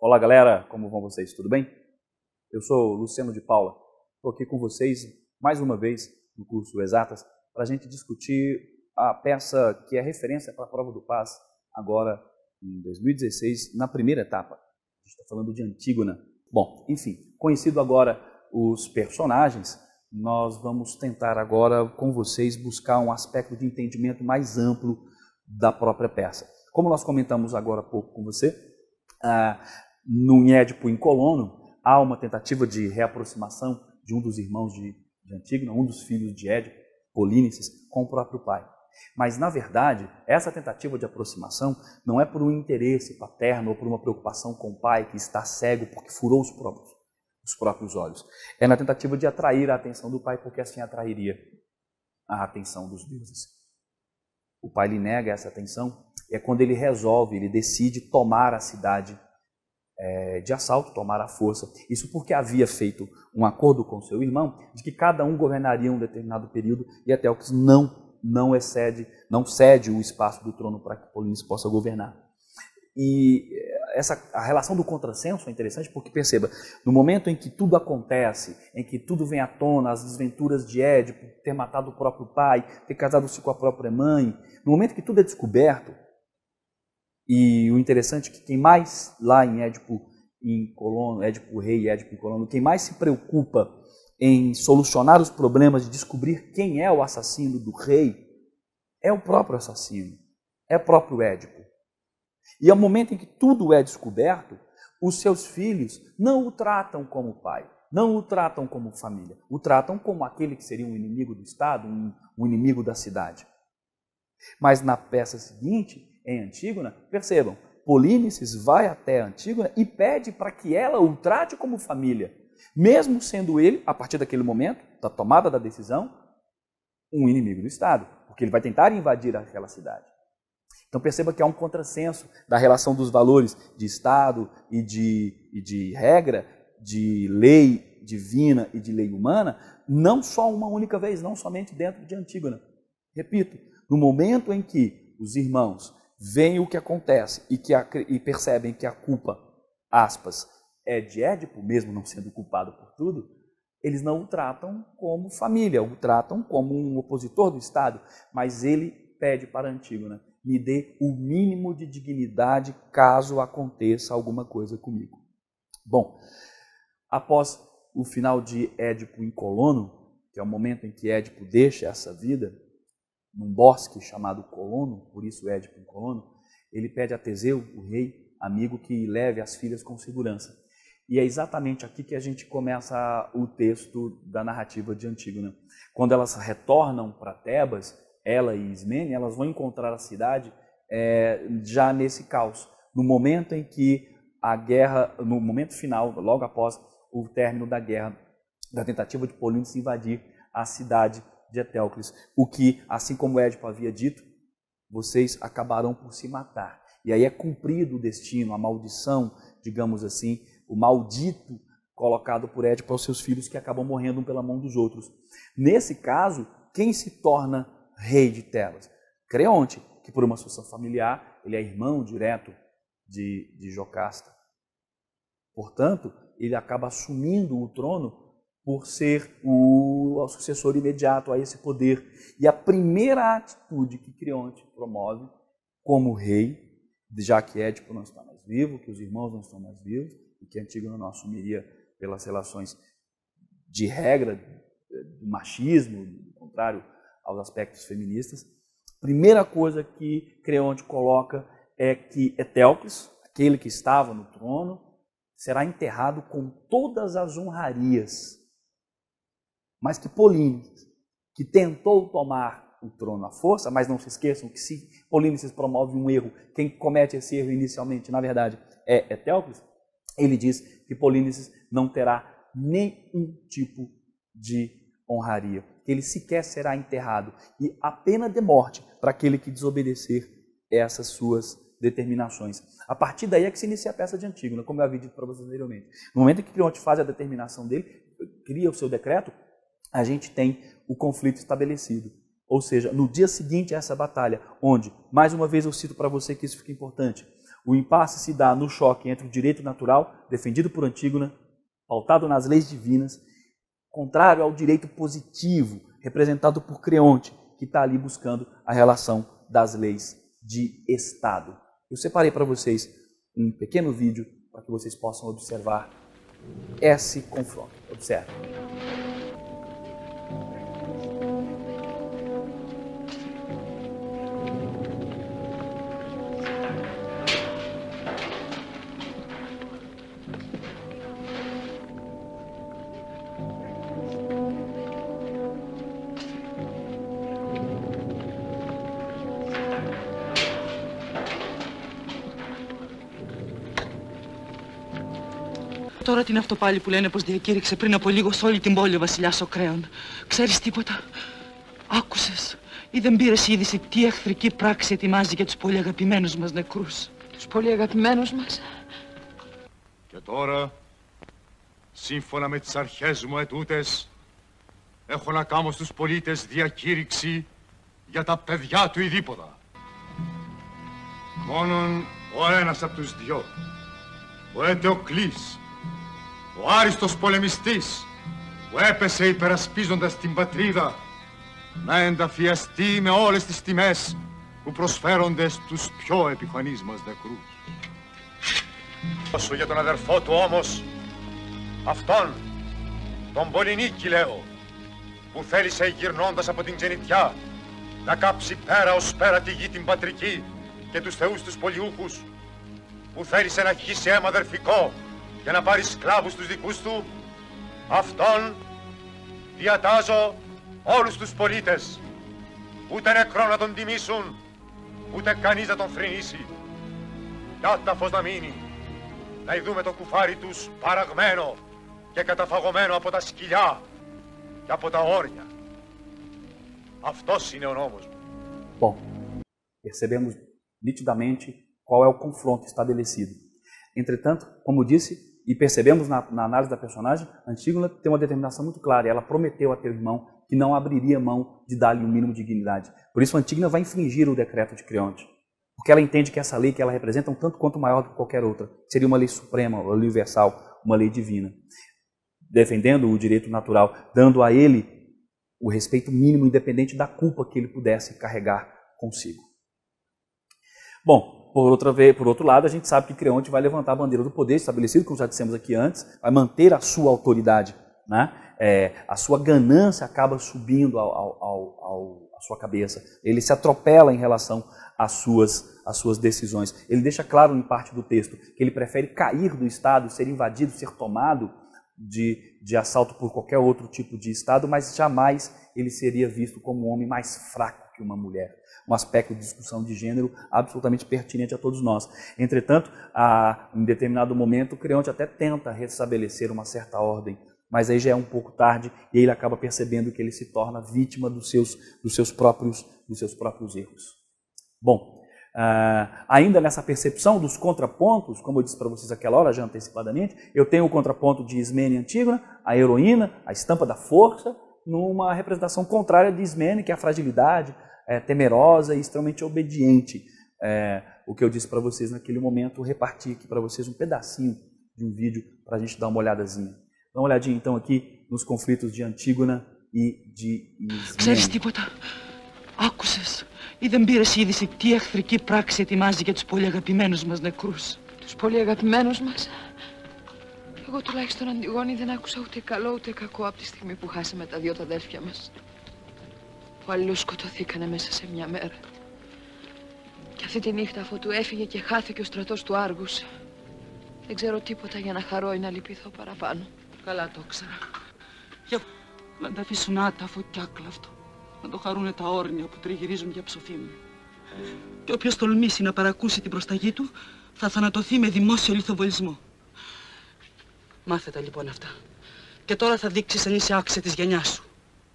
Olá galera, como vão vocês? Tudo bem? Eu sou Luciano de Paula, estou aqui com vocês mais uma vez no curso Exatas para a gente discutir a peça que é referência para a prova do PAS agora em 2016, na primeira etapa. A gente está falando de Antígona. Bom, enfim, conhecido agora os personagens, nós vamos tentar agora com vocês buscar um aspecto de entendimento mais amplo da própria peça. Como nós comentamos agora há pouco com você, no Édipo em Colono, há uma tentativa de reaproximação de um dos irmãos de Antígona, um dos filhos de Édipo, Polínices, com o próprio pai. Mas, na verdade, essa tentativa de aproximação não é por um interesse paterno ou por uma preocupação com o pai que está cego porque furou os próprios olhos. É na tentativa de atrair a atenção do pai, porque assim atrairia a atenção dos deuses. O pai lhe nega essa atenção, e é quando ele resolve, ele decide tomar a cidade de assalto, tomar à força. Isso porque havia feito um acordo com seu irmão de que cada um governaria um determinado período e Eteocles não cede o espaço do trono para que Polínices possa governar. E a relação do contrassenso é interessante porque, perceba, no momento em que tudo acontece, em que tudo vem à tona, as desventuras de Édipo, ter matado o próprio pai, ter casado-se com a própria mãe, no momento que tudo é descoberto, e o interessante é que quem mais, lá em Édipo em Colono, Édipo Rei e Édipo em Colono, quem mais se preocupa em solucionar os problemas de descobrir quem é o assassino do rei, é o próprio assassino, é o próprio Édipo. E ao momento em que tudo é descoberto, os seus filhos não o tratam como pai, não o tratam como família, o tratam como aquele que seria um inimigo do Estado, um inimigo da cidade. Mas na peça seguinte, em Antígona, percebam, Polínices vai até Antígona e pede para que ela o trate como família, mesmo sendo ele, a partir daquele momento, da tomada da decisão, um inimigo do Estado, porque ele vai tentar invadir aquela cidade. Então perceba que há um contrassenso da relação dos valores de Estado e de regra, de lei divina e de lei humana, não só uma única vez, não somente dentro de Antígona. Repito, no momento em que os irmãos veem o que acontece e percebem que a culpa, aspas, é de Édipo, mesmo não sendo culpado por tudo, eles não o tratam como família, o tratam como um opositor do Estado, mas ele pede para Antígona, me dê o mínimo de dignidade caso aconteça alguma coisa comigo. Bom, após o final de Édipo em Colono, que é o momento em que Édipo deixa essa vida, num bosque chamado Colono, por isso Édipo em Colono, ele pede a Teseu, o rei, amigo, que leve as filhas com segurança. E é exatamente aqui que a gente começa o texto da narrativa de Antígona. Quando elas retornam para Tebas, ela e Ismênia, elas vão encontrar a cidade já nesse caos. No momento em que a guerra, no momento final, logo após o término da guerra, da tentativa de Polínices invadir a cidade de Eteocles, o que, assim como Édipo havia dito, vocês acabarão por se matar. E aí é cumprido o destino, a maldição, digamos assim, o maldito colocado por Édipo aos seus filhos que acabam morrendo um pela mão dos outros. Nesse caso, quem se torna rei de Tebas? Creonte, que por uma sucessão familiar, ele é irmão direto de Jocasta. Portanto, ele acaba assumindo o trono por ser o sucessor imediato a esse poder. E a primeira atitude que Creonte promove como rei, já que Édipo não está mais vivo, que os irmãos não estão mais vivos, e que Antígona não assumiria pelas relações de regra, do machismo, do contrário aos aspectos feministas, a primeira coisa que Creonte coloca é que Eteocles, aquele que estava no trono, será enterrado com todas as honrarias. Mas que Polínices, que tentou tomar o trono à força, mas não se esqueçam que se Polínices promove um erro, quem comete esse erro inicialmente, na verdade, é Eteocles, ele diz que Polínices não terá nenhum tipo de honraria, que ele sequer será enterrado, e a pena de morte para aquele que desobedecer essas suas determinações. A partir daí é que se inicia a peça de Antígona, como eu havia dito para vocês anteriormente. No momento em que Creonte faz a determinação dele, cria o seu decreto, a gente tem o conflito estabelecido. Ou seja, no dia seguinte a essa batalha, onde, mais uma vez eu cito para você que isso fica importante, O impasse se dá no choque entre o direito natural, defendido por Antígona, pautado nas leis divinas, contrário ao direito positivo, representado por Creonte, que está ali buscando a relação das leis de Estado. Eu separei para vocês um pequeno vídeo para que vocês possam observar esse confronto. Observe. Τώρα τι είναι αυτό πάλι που λένε πως διακήρυξε πριν από λίγο σε όλη την πόλη ο βασιλιάς ο Κρέον? Ξέρεις τίποτα? Άκουσες ή δεν πήρες είδηση τι εχθρική πράξη ετοιμάζει για τους πολύ αγαπημένους μας νεκρούς? Τους πολύ αγαπημένους μας. Και τώρα, σύμφωνα με τις αρχές μου ετούτες, έχω να κάνω στους πολίτες διακήρυξη για τα παιδιά του ειδήποτα. Μόνον ο ένας από τους δυο, ο Ετεοκλής, ο άριστος πολεμιστής που έπεσε υπερασπίζοντας την πατρίδα, να ενταφιαστεί με όλες τις τιμές που προσφέρονται στους πιο επιφανείς μας νεκρούς. Όσο για τον αδερφό του όμως, αυτόν, τον Πολυνίκη λέω, που θέλησε γυρνώντας από την ξενιτιά να κάψει πέρα ως πέρα τη γη την πατρική και τους θεούς τους πολιούχους, που θέλησε να χύσει αίμα αδερφικό και να πάρει σκλάβους τους δικούς του, αυτόν διατάζω όλους τους πολίτες, ούτε νεκρό να τον τιμήσουν, ούτε κανείς να τον θρηνήσει. Κι άταφος να μείνει, να ειδούμε το κουφάρι τους παραγμένο και καταφαγωμένο από τα σκυλιά και από τα όρια. Αυτός είναι ο νόμος μου. Bom, percebemos nitidamente qual é o confronto estabelecido. Entretanto, como disse, e percebemos na análise da personagem, Antígona tem uma determinação muito clara. Ela prometeu a teu irmão que não abriria mão de dar-lhe um mínimo de dignidade. Por isso, Antígona vai infringir o decreto de Creonte. Porque ela entende que essa lei que ela representa é um tanto quanto maior do que qualquer outra. Seria uma lei suprema, uma lei universal, uma lei divina. Defendendo o direito natural, dando a ele o respeito mínimo, independente da culpa que ele pudesse carregar consigo. Bom, por outro lado, a gente sabe que Creonte vai levantar a bandeira do poder estabelecido, como já dissemos aqui antes, vai manter a sua autoridade, né? A sua ganância acaba subindo à sua cabeça, ele se atropela em relação às suas decisões. Ele deixa claro em parte do texto que ele prefere cair do Estado, ser invadido, ser tomado de assalto por qualquer outro tipo de Estado, mas jamais ele seria visto como um homem mais fraco que uma mulher. Um aspecto de discussão de gênero absolutamente pertinente a todos nós. Entretanto, em determinado momento, Creonte até tenta restabelecer uma certa ordem, mas aí já é um pouco tarde e ele acaba percebendo que ele se torna vítima dos seus próprios erros. Bom, ainda nessa percepção dos contrapontos, como eu disse para vocês aquela hora, já antecipadamente, eu tenho o contraponto de Ismene e Antígona, a heroína, a estampa da força, numa representação contrária de Ismene, que é a fragilidade, temerosa e extremamente obediente. O que eu disse para vocês naquele momento, reparti aqui para vocês um pedacinho de um vídeo para a gente dar uma olhadazinha. Dá uma olhadinha então aqui nos conflitos de Antígona e de Ismene. Ξέρεις τίποτα? Άκουσες ή δεν πήρες είδηση τι εχθρική πράξη ετοιμάζει για τους πολύ αγαπημένους μας νεκρούς? Τους πολύ αγαπημένους μας. Εγώ τουλάχιστον, Αντιγόνη, δεν άκουσα ούτε καλό ούτε κακό από τη στιγμή που χάσαμε τα δυο τα αδέλφια μας. Που αλλιώς σκοτωθήκανε μέσα σε μια μέρα. Και αυτή τη νύχτα, αφού του έφυγε και χάθηκε ο στρατός του Άργους, δεν ξέρω τίποτα για να χαρώ ή να λυπηθώ παραπάνω. Καλά το ήξερα. Για να τα αφήσουν άταφο και άκλαυτο. Να το χαρούνε τα όρνια που τριγυρίζουν για ψοφίμη. Και όποιος τολμήσει να παρακούσει την προσταγή του, θα θανατωθεί με δημόσιο λιθοβολισμό. Μάθε τα λοιπόν αυτά. Και τώρα θα δείξεις αν είσαι άξια της γενιάς σου.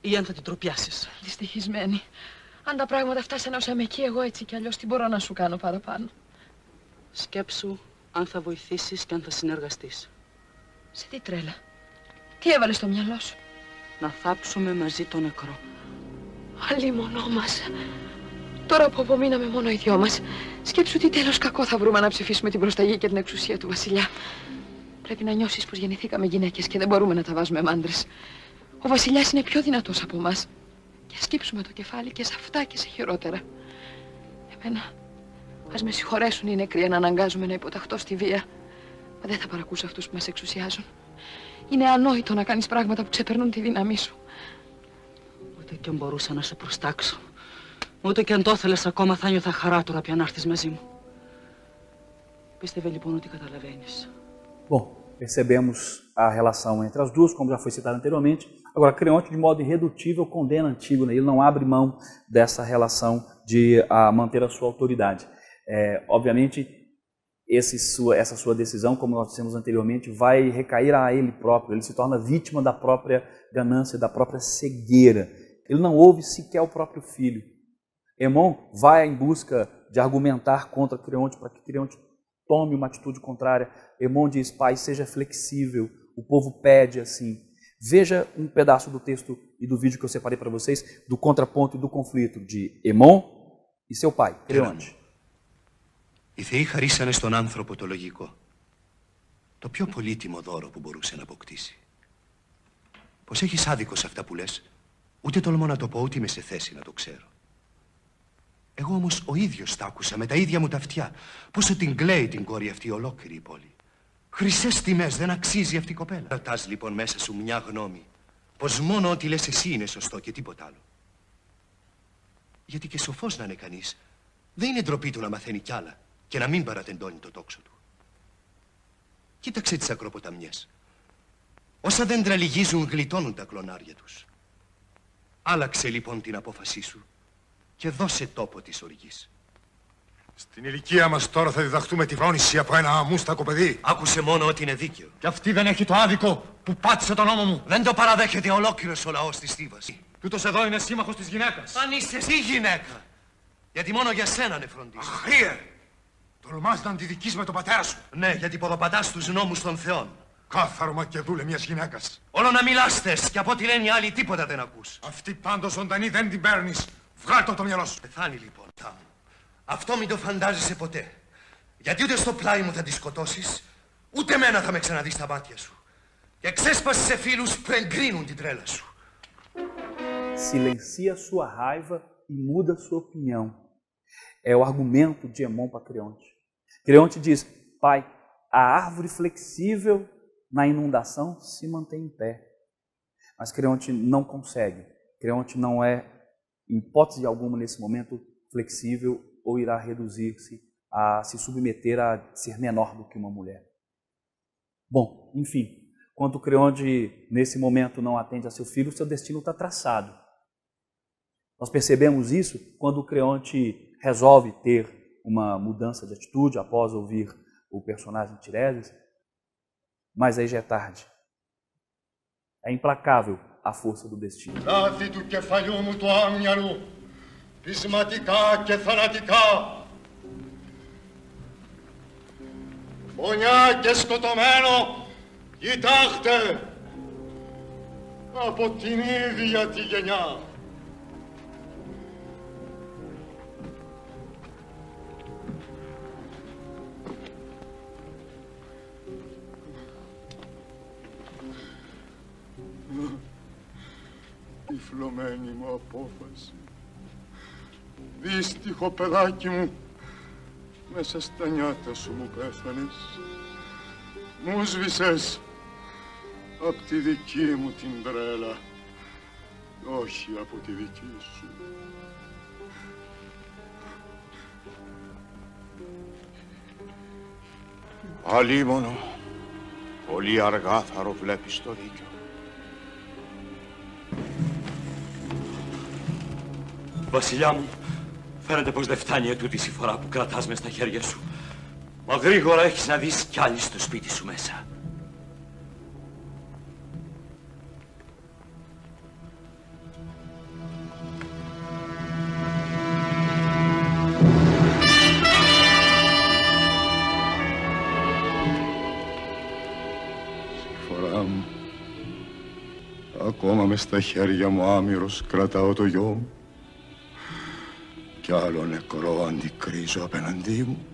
Ή αν θα την τροπιάσεις. Δυστυχισμένη. Αν τα πράγματα φτάσανε όσα είμαι εκεί, εγώ έτσι κι αλλιώς τι μπορώ να σου κάνω παραπάνω. Σκέψου αν θα βοηθήσεις και αν θα συνεργαστείς. Σε τι τρέλα? Τι έβαλες στο μυαλό σου? Να θάψουμε μαζί το νεκρό. Αλλήμωνό μας. Τώρα που απομείναμε μόνο οι δυο μας, σκέψου τι τέλος κακό θα βρούμε να ψηφίσουμε την προσταγή και την εξουσία του βασιλιά. Πρέπει να νιώσεις πως γεννηθήκαμε γυναίκες και δεν μπορούμε να τα βάζουμε με άντρες. Ο βασιλιάς είναι πιο δυνατός από εμάς. Και σκύψουμε το κεφάλι και σε αυτά και σε χειρότερα. Εμένα, ας με συγχωρέσουν οι νεκροί αν αναγκάζομαι να υποταχθώ στη βία. Μα δεν θα παρακούσω αυτούς που μας εξουσιάζουν. Είναι ανόητο να κάνεις πράγματα που ξεπερνούν τη δύναμή σου. Ούτε και αν μπορούσα να σε προστάξω. Ούτε και αν το ήθελες ακόμα θα νιώθα χαρά τώρα πια να έρθεις μαζί μου. Πίστευε λοιπόν ότι καταλαβαίνεις. Bom, percebemos a relação entre as duas, como já foi citado anteriormente. Agora, Creonte, de modo irredutível, condena Antígona. Ele não abre mão dessa relação de manter a sua autoridade. Obviamente, essa sua decisão, como nós dissemos anteriormente, vai recair a ele próprio. Ele se torna vítima da própria ganância, da própria cegueira. Ele não ouve sequer o próprio filho. Hemon vai em busca de argumentar contra Creonte para que Creonte tome uma atitude contrária. Hemon diz: pai, seja flexível. O povo pede assim. Veja um pedaço do texto e do vídeo que eu separei para vocês, do contraponto e do conflito de Hemon e seu pai, Creonte. Οι θεοί χαρίσανε στον άνθρωπο το λογικό, το πιο πολύτιμο δώρο που μπορούσε να αποκτήσει. Πως έχεις άδικο σε αυτά που λες, ούτε τολμώ να το πω, ούτε είμαι σε θέση να το ξέρω. Εγώ όμως ο ίδιος τ' άκουσα με τα ίδια μου τα αυτιά, πόσο την κλαίει την κόρη αυτή ολόκληρη η πόλη. Χρυσές τιμές, δεν αξίζει αυτή η κοπέλα. Ρωτάς λοιπόν μέσα σου μια γνώμη, πως μόνο ό,τι λες εσύ είναι σωστό και τίποτα άλλο. Γιατί και σοφός να είναι κανείς, δεν είναι ντροπή του να μαθαίνει κι άλλα και να μην παρατεντώνει το τόξο του. Κοίταξε τις ακροποταμιές. Όσα δέντρα λυγίζουν γλιτώνουν τα κλονάρια τους. Άλλαξε λοιπόν την απόφασή σου και δώσε τόπο της οργής. Στην ηλικία μας τώρα θα διδαχτούμε τη φρόνηση από ένα αμούστακο παιδί. Άκουσε μόνο ότι είναι δίκαιο. Και αυτή δεν έχει το άδικο που πάτησε τον νόμο μου. Δεν το παραδέχεται ολόκληρος ο λαός της Θήβας. Τούτος εδώ είναι σύμμαχος της γυναίκας. Αν είσαι εσύ γυναίκα, γιατί μόνο για σένα είναι φροντίζω. Αχρίε! Τολμάς να αντιδικείς με τον πατέρα σου. Ναι, γιατί ποδοπατάς τους νόμους των θεών. Κάθαρο μακεδούλε μιας γυναίκας. Όλο να μιλάς θες και από ό,τι λένε οι άλλοι τίποτα δεν ακούς. Αυτή πάντως ζωντανή δεν την παίρνεις. Βγάλ' το από το μυαλό σου. Πεθάνει λοιπόν, θα μου. Αυτό μην το φαντάζεσαι ποτέ. Γιατί ούτε στο πλάι μου θα τη σκοτώσεις, ούτε εμένα θα με ξαναδείς στα μάτια σου. Και ξέσπασες σε φίλους που εγκρίνουν την τρέλα σου. Silencia sua raiva e muda sua opinião. É o argumento de Hemon para Creonte. Creonte diz: pai, a árvore flexível na inundação se mantém em pé. Mas Creonte não consegue. Creonte não é, em hipótese alguma nesse momento, flexível ou irá reduzir-se a se submeter a ser menor do que uma mulher. Bom, enfim, quando Creonte nesse momento não atende a seu filho, seu destino está traçado. Nós percebemos isso quando Creonte resolve ter uma mudança de atitude após ouvir o personagem Tireses, mas aí já é tarde. É implacável a força do destino. Λάθη του κεφαλιού μου του άμυαλου, πεισματικά και θανατικά. Φωνιά και σκοτωμένο, κοιτάχτε, από την ίδια τη γενιά. Τυφλωμένη μου απόφαση. Δύστιχο παιδάκι μου, μέσα στα νιάτα σου μου πέθανες. Μου σβήσες απ' τη δική μου την τρέλα, όχι από τη δική σου. Αλίμονο, πολύ αργά θα βλέπεις το δίκιο. Βασιλιά μου, φαίνεται πως δεν φτάνει ετούτης η φορά που κρατάς μες στα χέρια σου. Μα γρήγορα έχεις να δεις κι άλλοι στο σπίτι σου μέσα. Φορά μου, ακόμα μες στα χέρια μου άμυρος κρατάω το γιο μου. κι άλλο νεκρό αντικρίζω απέναντί μου.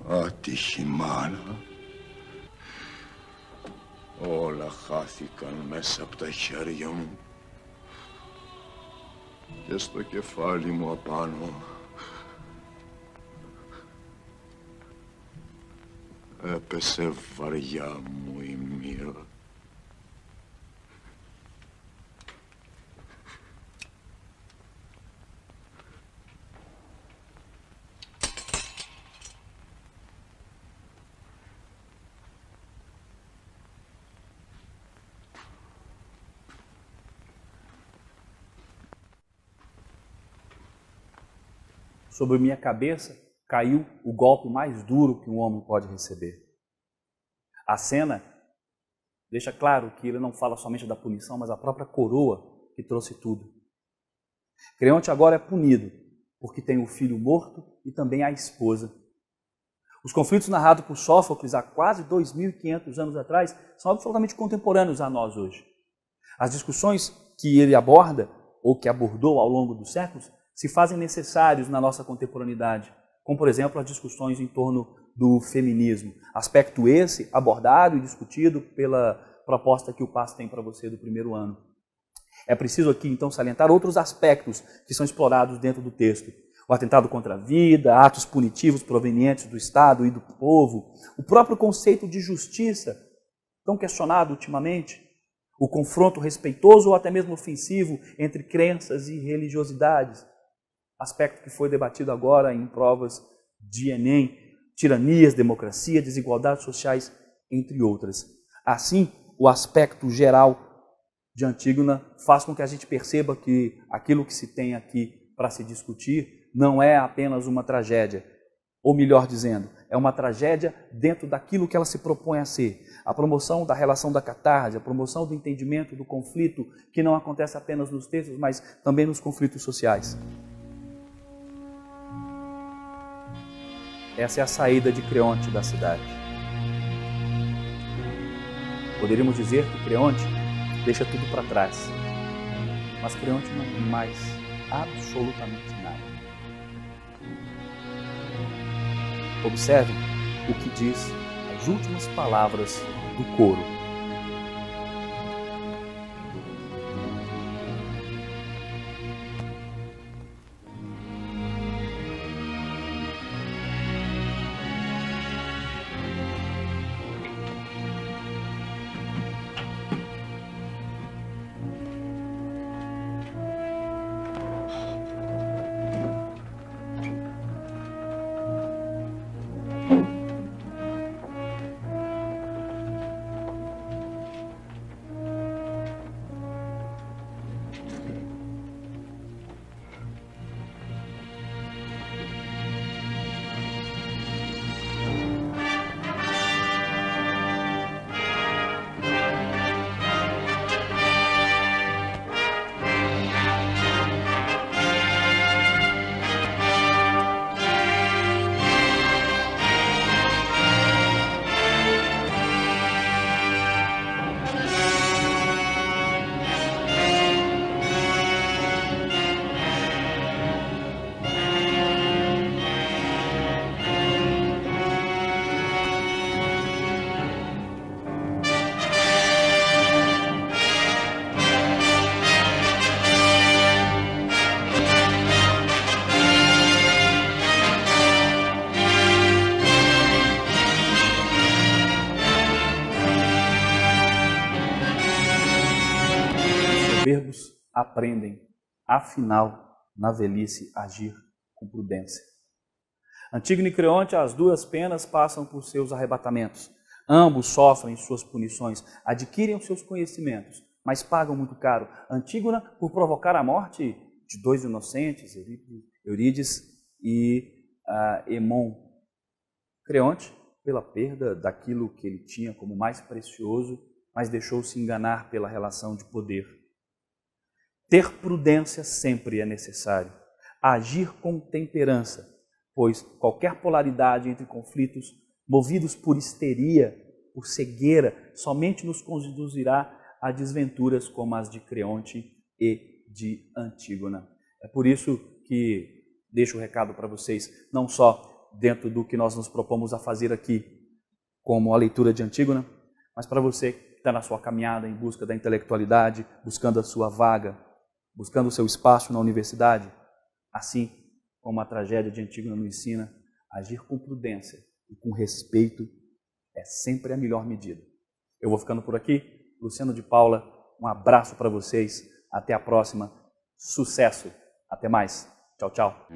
Άτυχη μάνα. Όλα χάθηκαν μέσα από τα χέρια μου και στο κεφάλι μου απάνω έπεσε βαριά μου η μοίρα. Sobre minha cabeça caiu o golpe mais duro que um homem pode receber. A cena deixa claro que ele não fala somente da punição, mas a própria coroa que trouxe tudo. Creonte agora é punido, porque tem o filho morto e também a esposa. Os conflitos narrados por Sófocles há quase 2.500 anos atrás são absolutamente contemporâneos a nós hoje. As discussões que ele aborda, ou que abordou ao longo dos séculos, se fazem necessários na nossa contemporaneidade, como, por exemplo, as discussões em torno do feminismo. Aspecto esse abordado e discutido pela proposta que o PAS tem para você do primeiro ano. É preciso aqui, então, salientar outros aspectos que são explorados dentro do texto. O atentado contra a vida, atos punitivos provenientes do Estado e do povo, o próprio conceito de justiça, tão questionado ultimamente, o confronto respeitoso ou até mesmo ofensivo entre crenças e religiosidades, aspecto que foi debatido agora em provas de Enem, tiranias, democracia, desigualdades sociais, entre outras. Assim, o aspecto geral de Antígona faz com que a gente perceba que aquilo que se tem aqui para se discutir não é apenas uma tragédia, ou melhor dizendo, é uma tragédia dentro daquilo que ela se propõe a ser. A promoção da relação da catarse, a promoção do entendimento do conflito, que não acontece apenas nos textos, mas também nos conflitos sociais. Essa é a saída de Creonte da cidade. Poderíamos dizer que Creonte deixa tudo para trás, mas Creonte não tem mais absolutamente nada. Observem o que diz as últimas palavras do coro. Soberbos aprendem, afinal, na velhice, agir com prudência. Antígona e Creonte, as duas penas passam por seus arrebatamentos. Ambos sofrem suas punições, adquirem os seus conhecimentos, mas pagam muito caro. Antígona por provocar a morte de dois inocentes, Eurídice e Hemon. Creonte pela perda daquilo que ele tinha como mais precioso, mas deixou-se enganar pela relação de poder. Ter prudência sempre é necessário. Agir com temperança, pois qualquer polaridade entre conflitos movidos por histeria, por cegueira, somente nos conduzirá a desventuras como as de Creonte e de Antígona. É por isso que deixo o recado para vocês, não só dentro do que nós nos propomos a fazer aqui, como a leitura de Antígona, mas para você que está na sua caminhada em busca da intelectualidade, buscando a sua vaga, buscando o seu espaço na universidade, assim como a tragédia de Antígona nos ensina, agir com prudência e com respeito é sempre a melhor medida. Eu vou ficando por aqui. Luciano de Paula, um abraço para vocês. Até a próxima. Sucesso. Até mais. Tchau, tchau.